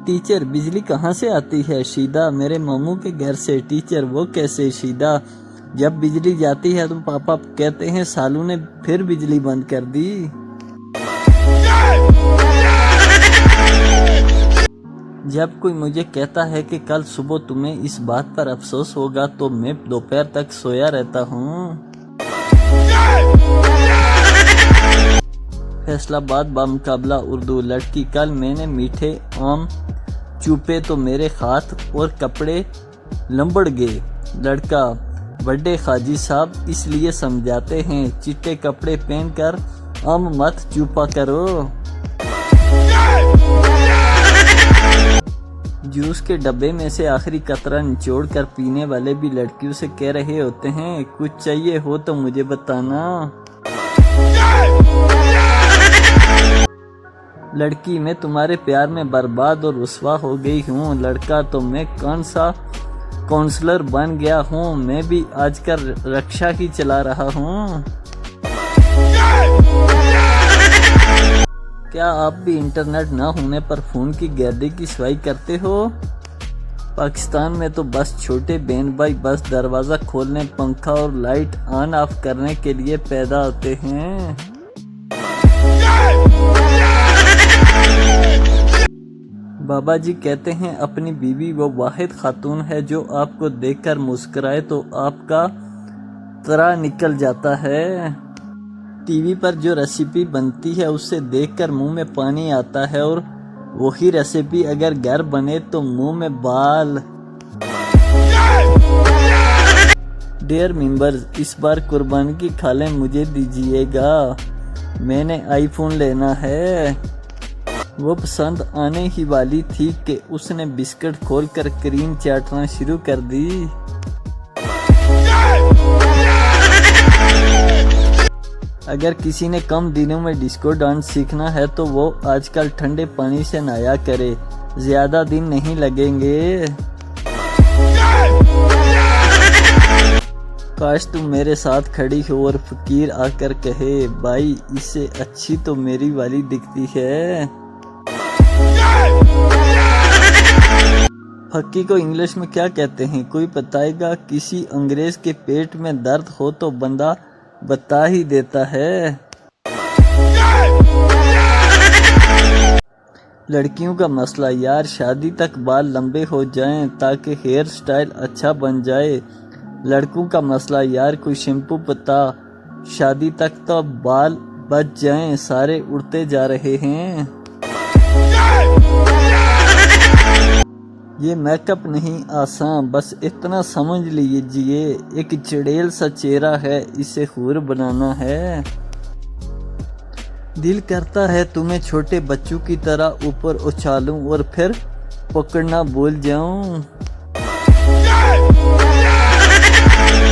Teacher बिजली कहाँ से आती है? शीदा, मेरे मामू के घर से। टीचर, वो कैसे? शीदा, जब बिजली जाती है तो पापा कहते हैं सालू ने फिर बिजली बंद कर दी। जब कोई मुझे कहता है कि कल सुबह तुम्हें इस बात पर अफसोस होगा तो मैं दोपहर तक सोया रहता हूँ। फैसलाबाद बामुकाबला उर्दू। लड़की, कल मैंने मीठे आम चूपे तो मेरे हाथ और कपड़े लंबड़ गए। लड़का, बड़े खाजी साहब इसलिए समझाते हैं चिट्टे कपड़े पहनकर आम मत चूपा करो। जूस के डब्बे में से आखिरी कतरा निचोड़ कर पीने वाले भी लड़कियों से कह रहे होते हैं कुछ चाहिए हो तो मुझे बताना। लड़की, मैं तुम्हारे प्यार में बर्बाद और रुसवा हो गई हूँ। लड़का, तो मैं कौन सा काउंसलर बन गया हूँ, मैं भी आजकल रक्षा ही चला रहा हूँ। क्या आप भी इंटरनेट ना होने पर फ़ोन की गैलरी की सफाई करते हो? पाकिस्तान में तो बस छोटे बहन भाई बस दरवाज़ा खोलने, पंखा और लाइट ऑन ऑफ करने के लिए पैदा होते हैं। बाबा जी कहते हैं अपनी बीवी वो वाहिद खातून है जो आपको देखकर मुस्कुराए तो आपका तरा निकल जाता है। टीवी पर जो रेसिपी बनती है उससे देखकर मुंह में पानी आता है और वही रेसिपी अगर घर बने तो मुंह में बाल। डियर मेंबर्स, इस बार कुर्बानी की खालें मुझे दीजिएगा, मैंने आईफोन लेना है। वो पसंद आने ही वाली थी कि उसने बिस्किट खोलकर क्रीम चाटना शुरू कर दी। अगर किसी ने कम दिनों में डिस्को डांस सीखना है तो वो आजकल ठंडे पानी से नहाया करे, ज्यादा दिन नहीं लगेंगे। काश तुम मेरे साथ खड़ी हो और फकीर आकर कहे भाई इससे अच्छी तो मेरी वाली दिखती है। फक्की को इंग्लिश में क्या कहते हैं? कोई बताएगा? किसी अंग्रेज के पेट में दर्द हो तो बंदा बता ही देता है। लड़कियों का मसला, यार शादी तक बाल लंबे हो जाएं ताकि हेयर स्टाइल अच्छा बन जाए। लड़कों का मसला, यार कोई शैम्पू बता, शादी तक तो बाल बच जाएं, सारे उड़ते जा रहे हैं। ये मेकअप नहीं आसान, बस इतना समझ लीजिए एक चुड़ैल सा चेहरा है, इसे हूर बनाना है। दिल करता है तुम्हें छोटे बच्चों की तरह ऊपर उछालूं और फिर पकड़ना भूल जाऊं।